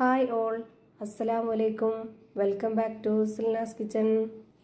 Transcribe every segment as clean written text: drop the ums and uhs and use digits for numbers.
Hi all, അസ്സലാമു അലൈക്കും. Welcome back to Silnas kitchen.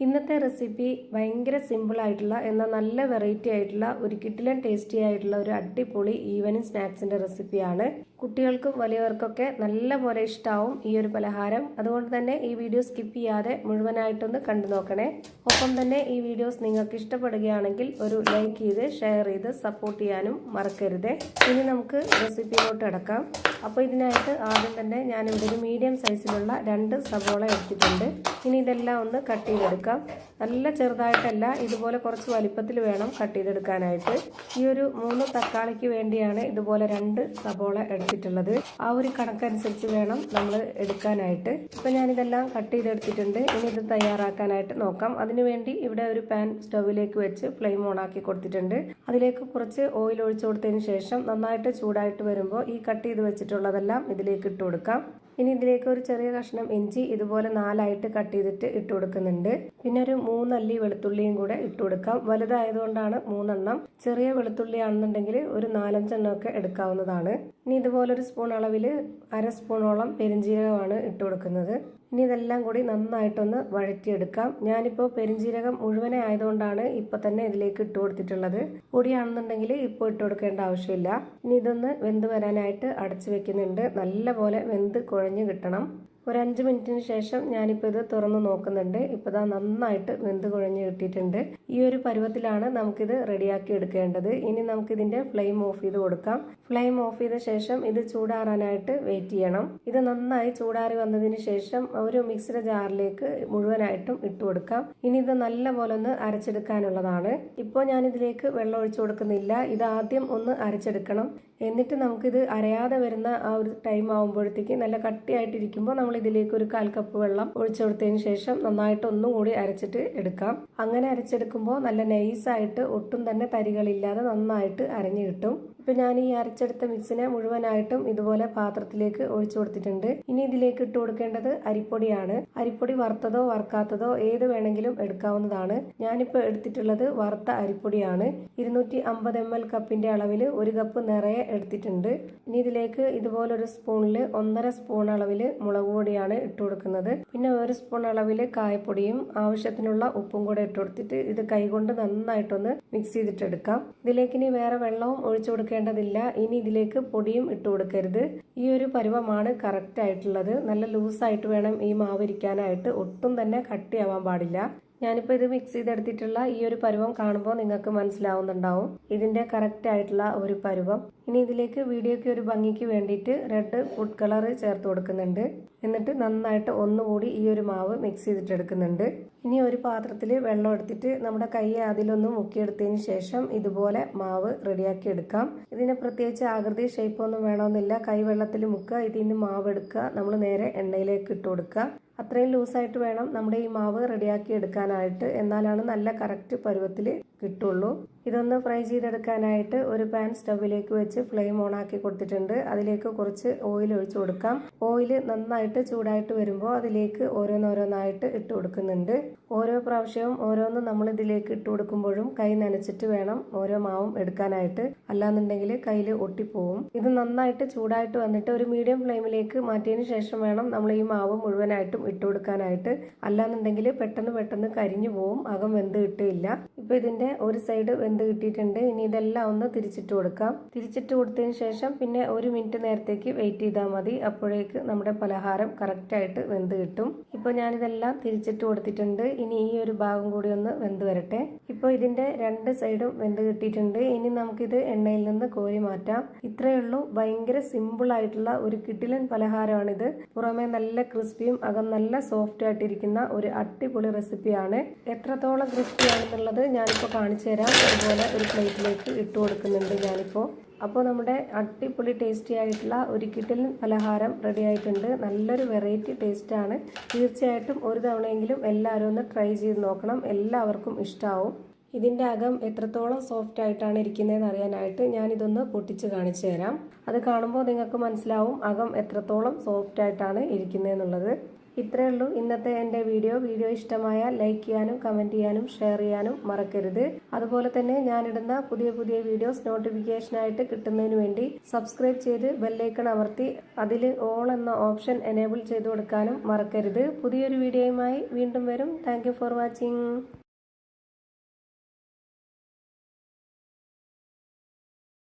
ഇന്നത്തെ റെസിപ്പി ഭയങ്കര സിമ്പിൾ ആയിട്ടുള്ള എന്നാൽ നല്ല വെറൈറ്റി ആയിട്ടുള്ള ഒരു കിടിലൻ ടേസ്റ്റി ആയിട്ടുള്ള ഒരു അടിപൊളി ഈവനിങ് സ്നാക്സിന്റെ റെസിപ്പിയാണ്. കുട്ടികൾക്കും വലിയവർക്കൊക്കെ നല്ല പോലെ ഇഷ്ടാവും ഈ ഒരു പലഹാരം. അതുകൊണ്ട് തന്നെ ഈ വീഡിയോ സ്കിപ്പ് ചെയ്യാതെ മുഴുവനായിട്ടൊന്ന് കണ്ടു നോക്കണേ. ഒപ്പം തന്നെ ഈ വീഡിയോസ് നിങ്ങൾക്ക് ഇഷ്ടപ്പെടുകയാണെങ്കിൽ ഒരു ലൈക്ക് ചെയ്ത് ഷെയർ ചെയ്ത് സപ്പോർട്ട് ചെയ്യാനും മറക്കരുത്. ഇനി നമുക്ക് റെസിപ്പിയിലോട്ട് അടക്കാം. അപ്പോൾ ഇതിനായിട്ട് ആദ്യം തന്നെ ഞാനിവിടെ ഒരു മീഡിയം സൈസിലുള്ള 2 സവോള എടുത്തിട്ടുണ്ട്. ഇനി ഇതെല്ലാം ഒന്ന് കട്ട് ചെയ്തെടുക്കാം. നല്ല ചെറുതായിട്ടല്ല, ഇതുപോലെ കുറച്ച് വലിപ്പത്തിൽ വേണം കട്ട് ചെയ്തെടുക്കാനായിട്ട്. ഈ ഒരു 3 തക്കാളിക്ക് വേണ്ടിയാണ് ഇതുപോലെ 2 സവോള എടുത്തിട്ടുള്ളത്. ആ ഒരു കണക്കനുസരിച്ച് വേണം നമ്മൾ എടുക്കാനായിട്ട്. ഇപ്പം ഞാനിതെല്ലാം കട്ട് ചെയ്തെടുത്തിട്ടുണ്ട്. ഇനി ഇത് തയ്യാറാക്കാനായിട്ട് നോക്കാം. അതിനുവേണ്ടി ഇവിടെ ഒരു പാൻ സ്റ്റൗവിലേക്ക് വെച്ച് ഫ്ലെയിം ഓൺ ആക്കി കൊടുത്തിട്ടുണ്ട്. അതിലേക്ക് കുറച്ച് ഓയിൽ ഒഴിച്ചു കൊടുത്തതിന് ശേഷം നന്നായിട്ട് ചൂടായിട്ട് വരുമ്പോൾ ഈ കട്ട് ചെയ്ത് വെച്ചിട്ടുള്ളതെല്ലാം ഇതിലേക്ക് ഇട്ട് കൊടുക്കാം. ഇനി ഇതിലേക്ക് ഒരു ചെറിയ കഷ്ണം ഇഞ്ചി ഇതുപോലെ 4ആയിട്ട് കട്ട് ചെയ്തിട്ട് ഇട്ട് കൊടുക്കുന്നുണ്ട്. പിന്നെ ഒരു 3 അല്ലി വെളുത്തുള്ളിയും കൂടെ ഇട്ട് കൊടുക്കാം. വലുതായതുകൊണ്ടാണ് 3 എണ്ണം. ചെറിയ വെളുത്തുള്ളി ആണെന്നുണ്ടെങ്കിൽ ഒരു 4-5 എണ്ണം ഒക്കെ എടുക്കാവുന്നതാണ്. ഇനി ഇതുപോലെ ഒരു സ്പൂൺ അളവിൽ 1/2 സ്പൂണോളം പെരിഞ്ജീരകമാണ് ഇട്ട് കൊടുക്കുന്നത്. ഇനി ഇതെല്ലാം കൂടി നന്നായിട്ടൊന്ന് വഴറ്റിയെടുക്കാം. ഞാനിപ്പോൾ പെരിഞ്ജീരകം മുഴുവനെ ആയതുകൊണ്ടാണ് ഇപ്പം തന്നെ ഇതിലേക്ക് ഇട്ട് കൊടുത്തിട്ടുള്ളത്. പൊടിയാണെന്നുണ്ടെങ്കിൽ ഇപ്പോൾ ഇട്ട് കൊടുക്കേണ്ട ആവശ്യമില്ല. ഇനി ഇതൊന്ന് വെന്ത് വരാനായിട്ട് അടച്ചു വെക്കുന്നുണ്ട്. നല്ല പോലെ വെന്ത് കുഴഞ്ഞ് കിട്ടണം. ഒരു 5 മിനിറ്റിന് ശേഷം ഞാനിപ്പോൾ ഇത് തുറന്ന് നോക്കുന്നുണ്ട്. ഇപ്പോൾ ഇതാ നന്നായിട്ട് വെന്ത് കുഴഞ്ഞ് കിട്ടിയിട്ടുണ്ട്. ഈ ഒരു പരുവത്തിലാണ് നമുക്കിത് റെഡിയാക്കി എടുക്കേണ്ടത്. ഇനി നമുക്കിതിൻ്റെ ഫ്ലെയിം ഓഫ് ചെയ്ത് കൊടുക്കാം. ഫ്ലെയിം ഓഫ് ചെയ്ത ശേഷം ഇത് ചൂടാറാനായിട്ട് വെയിറ്റ് ചെയ്യണം. ഇത് നന്നായി ചൂടാറി വന്നതിന് ശേഷം ഒരു മിക്സിയുടെ ജാറിലേക്ക് മുഴുവനായിട്ടും ഇട്ട് കൊടുക്കാം. ഇനി ഇത് നല്ല പോലെ ഒന്ന് അരച്ചെടുക്കാനുള്ളതാണ്. ഇപ്പോൾ ഞാനിതിലേക്ക് വെള്ളം ഒഴിച്ചു കൊടുക്കുന്നില്ല. ഇത് ആദ്യം ഒന്ന് അരച്ചെടുക്കണം. എന്നിട്ട് നമുക്കിത് അരയാതെ വരുന്ന ആ ഒരു ടൈം ആകുമ്പോഴത്തേക്ക് നല്ല കട്ടിയായിട്ടിരിക്കുമ്പോൾ നമ്മൾ ഇതിലേക്ക് ഒരു 1/4 കപ്പ് വെള്ളം ഒഴിച്ചു കൊടുത്തതിന് ശേഷം നന്നായിട്ട് ഒന്നും കൂടി അരച്ചിട്ട് എടുക്കാം. അങ്ങനെ അരച്ചെടുക്കുമ്പോൾ നല്ല നൈസായിട്ട് ഒട്ടും തന്നെ തരികളില്ലാതെ നന്നായിട്ട് അരഞ്ഞു കിട്ടും. ഇപ്പം ഞാൻ ഈ അരച്ചെടുത്ത മിക്സിനെ മുഴുവനായിട്ടും ഇതുപോലെ പാത്രത്തിലേക്ക് ഒഴിച്ചു കൊടുത്തിട്ടുണ്ട്. ഇനി ഇതിലേക്ക് ഇട്ട് കൊടുക്കേണ്ടത് അരിപ്പൊടിയാണ്. അരിപ്പൊടി വറുത്തതോ വറുക്കാത്തതോ ഏത് വേണമെങ്കിലും എടുക്കാവുന്നതാണ്. ഞാനിപ്പോൾ എടുത്തിട്ടുള്ളത് വറുത്ത അരിപ്പൊടിയാണ്. 250 ml കപ്പിന്റെ അളവിൽ 1 കപ്പ് നിറയെ എടുത്തിട്ടുണ്ട്. ഇനി ഇതിലേക്ക് ഇതുപോലൊരു സ്പൂണിൽ 1.5 സ്പൂൺ അളവിൽ മുളക് പൊടിയാണ് ഇട്ട് കൊടുക്കുന്നത്. പിന്നെ 1 സ്പൂൺ അളവിൽ കായപ്പൊടിയും ആവശ്യത്തിനുള്ള ഉപ്പും കൂടെ ഇട്ട് കൊടുത്തിട്ട് ഇത് കൈകൊണ്ട് നന്നായിട്ടൊന്ന് മിക്സ് ചെയ്തിട്ടെടുക്കാം. ഇതിലേക്ക് ഇനി വേറെ വെള്ളവും ഒഴിച്ചു കൊടുക്കേണ്ടതില്ല. ഇനി ഇതിലേക്ക് പൊടിയും ഇട്ട് കൊടുക്കരുത്. ഈ ഒരു പരുവമാണ് കറക്റ്റ് ആയിട്ടുള്ളത്. നല്ല ലൂസായിട്ട് വേണം ഈ മാവ് ഇരിക്കാനായിട്ട്. ഒട്ടും തന്നെ കട്ടിയാവാൻ പാടില്ല. ഞാനിപ്പോൾ ഇത് മിക്സ് ചെയ്തെടുത്തിട്ടുള്ള ഈ ഒരു പരുവം കാണുമ്പോൾ നിങ്ങൾക്ക് മനസ്സിലാവുന്നുണ്ടാവും ഇതിന്റെ കറക്റ്റ് ആയിട്ടുള്ള ഒരു പരുവം. ഇനി ഇതിലേക്ക് വീഡിയോയ്ക്ക് ഒരു ഭംഗിക്ക് വേണ്ടിയിട്ട് റെഡ് ഫുഡ് കളർ ചേർത്ത് കൊടുക്കുന്നുണ്ട്. എന്നിട്ട് നന്നായിട്ട് ഒന്നുകൂടി ഈ ഒരു മാവ് മിക്സ് ചെയ്തിട്ടെടുക്കുന്നുണ്ട്. ഇനി ഒരു പാത്രത്തിൽ വെള്ളം എടുത്തിട്ട് നമ്മുടെ കൈ അതിലൊന്ന് മുക്കിയെടുത്തതിന് ശേഷം ഇതുപോലെ മാവ് റെഡിയാക്കി എടുക്കാം. ഇതിന് പ്രത്യേകിച്ച് ആകൃതി ഷേപ്പൊന്നും വേണമെന്നില്ല. കൈ വെള്ളത്തിൽ മുക്കുക, ഇതിന് മാവ് എടുക്കുക, നമ്മൾ നേരെ എണ്ണയിലേക്ക് ഇട്ട് കൊടുക്കുക. അത്രയും ലൂസായിട്ട് വേണം നമ്മുടെ ഈ മാവ് റെഡിയാക്കി എടുക്കാനായിട്ട്. എന്നാലാണ് നല്ല കറക്റ്റ് പരുവത്തിൽ കിട്ടുള്ളൂ. ഇതൊന്ന് ഫ്രൈ ചെയ്തെടുക്കാനായിട്ട് ഒരു പാൻ സ്റ്റൗവിലേക്ക് വെച്ച് ഫ്ലെയിം ഓൺ ആക്കി കൊടുത്തിട്ടുണ്ട്. അതിലേക്ക് കുറച്ച് ഓയിൽ ഒഴിച്ചു കൊടുക്കാം. ഓയിൽ നന്നായിട്ട് ചൂടായിട്ട് വരുമ്പോൾ അതിലേക്ക് ഓരോന്നോരോന്നായിട്ട് ഇട്ട് കൊടുക്കുന്നുണ്ട്. ഓരോ പ്രാവശ്യവും ഓരോന്നും നമ്മൾ ഇതിലേക്ക് ഇട്ട് കൊടുക്കുമ്പോഴും കൈ നനച്ചിട്ട് വേണം ഓരോ മാവും എടുക്കാനായിട്ട്. അല്ലാന്നുണ്ടെങ്കിൽ കയ്യിൽ ഒട്ടിപ്പോവും. ഇത് നന്നായിട്ട് ചൂടായിട്ട് വന്നിട്ട് ഒരു മീഡിയം ഫ്ലെയിമിലേക്ക് മാറ്റിയതിന് ശേഷം വേണം നമ്മൾ ഈ മാവ് മുഴുവനായിട്ടും ഇട്ട് കൊടുക്കാനായിട്ട്. അല്ലാന്നുണ്ടെങ്കിൽ പെട്ടെന്ന് കരിഞ്ഞു പോവും, അകം വെന്ത് കിട്ടില്ല. ഇപ്പൊ ഇതിന്റെ ഒരു സൈഡ് വെന്ത് കിട്ടിയിട്ടുണ്ട്. ഇനി ഇതെല്ലാം ഒന്ന് തിരിച്ചിട്ട് കൊടുക്കാം. തിരിച്ചിട്ട് കൊടുത്തതിന് ശേഷം പിന്നെ 1 മിനിറ്റ് നേരത്തേക്ക് വെയിറ്റ് ചെയ്താൽ മതി. അപ്പോഴേക്ക് നമ്മുടെ പലഹാരം കറക്റ്റ് ആയിട്ട് വെന്ത് കിട്ടും. ഇപ്പൊ ഞാനിതെല്ലാം തിരിച്ചിട്ട് കൊടുത്തിട്ടുണ്ട്. ഇനി ഈ ഒരു ഭാഗം കൂടി ഒന്ന് വെന്ത് വരട്ടെ. ഇപ്പോൾ ഇതിന്റെ 2 സൈഡും വെന്ത് കിട്ടിയിട്ടുണ്ട്. ഇനി നമുക്കിത് എണ്ണയിൽ നിന്ന് കോരി മാറ്റാം. ഇത്രയേ ഉള്ളൂ. ഭയങ്കര സിമ്പിൾ ആയിട്ടുള്ള ഒരു കിടിലൻ പലഹാരമാണിത്. പുറമെ നല്ല ക്രിസ്പിയും അകം നല്ല സോഫ്റ്റ് ആയിട്ടിരിക്കുന്ന ഒരു അടിപൊളി റെസിപ്പിയാണ്. എത്രത്തോളം ക്രിസ്പി ആണെന്നുള്ളത് ഞാനിപ്പോൾ കാണിച്ചു തരാം. അതുപോലെ ഒരു പ്ലേറ്റിലേക്ക് ഇട്ട് കൊടുക്കുന്നുണ്ട് ഞാനിപ്പോൾ. അപ്പോൾ നമ്മുടെ അടിപൊളി ടേസ്റ്റി ആയിട്ടുള്ള ഒരു കിടിലൻ പലഹാരം റെഡി ആയിട്ടുണ്ട്. നല്ലൊരു വെറൈറ്റി ടേസ്റ്റാണ്. തീർച്ചയായിട്ടും ഒരു തവണയെങ്കിലും എല്ലാവരും ഒന്ന് ട്രൈ ചെയ്ത് നോക്കണം. എല്ലാവർക്കും ഇഷ്ടമാവും. ഇതിൻ്റെ അകം എത്രത്തോളം സോഫ്റ്റ് ആയിട്ടാണ് ഇരിക്കുന്നതെന്ന് അറിയാനായിട്ട് ഞാനിതൊന്ന് പൊട്ടിച്ച് കാണിച്ചു തരാം. അത് കാണുമ്പോൾ നിങ്ങൾക്ക് മനസ്സിലാവും അകം എത്രത്തോളം സോഫ്റ്റ് ആയിട്ടാണ് ഇരിക്കുന്നതെന്നുള്ളത്. ഇത്രയേ ഉള്ളൂ ഇന്നത്തെ എൻ്റെ വീഡിയോ ഇഷ്ടമായാൽ ലൈക്ക് ചെയ്യാനും കമൻറ്റ് ചെയ്യാനും ഷെയർ ചെയ്യാനും മറക്കരുത്. അതുപോലെ തന്നെ ഞാനിടുന്ന പുതിയ വീഡിയോസ് നോട്ടിഫിക്കേഷനായിട്ട് കിട്ടുന്നതിന് വേണ്ടി സബ്സ്ക്രൈബ് ചെയ്ത് ബെല്ലൈക്കൺ അമർത്തി അതിൽ ഓൾ എന്ന ഓപ്ഷൻ എനേബിൾ ചെയ്ത് കൊടുക്കാനും മറക്കരുത്. പുതിയൊരു വീഡിയോയുമായി വീണ്ടും വരും. Thank you for watching.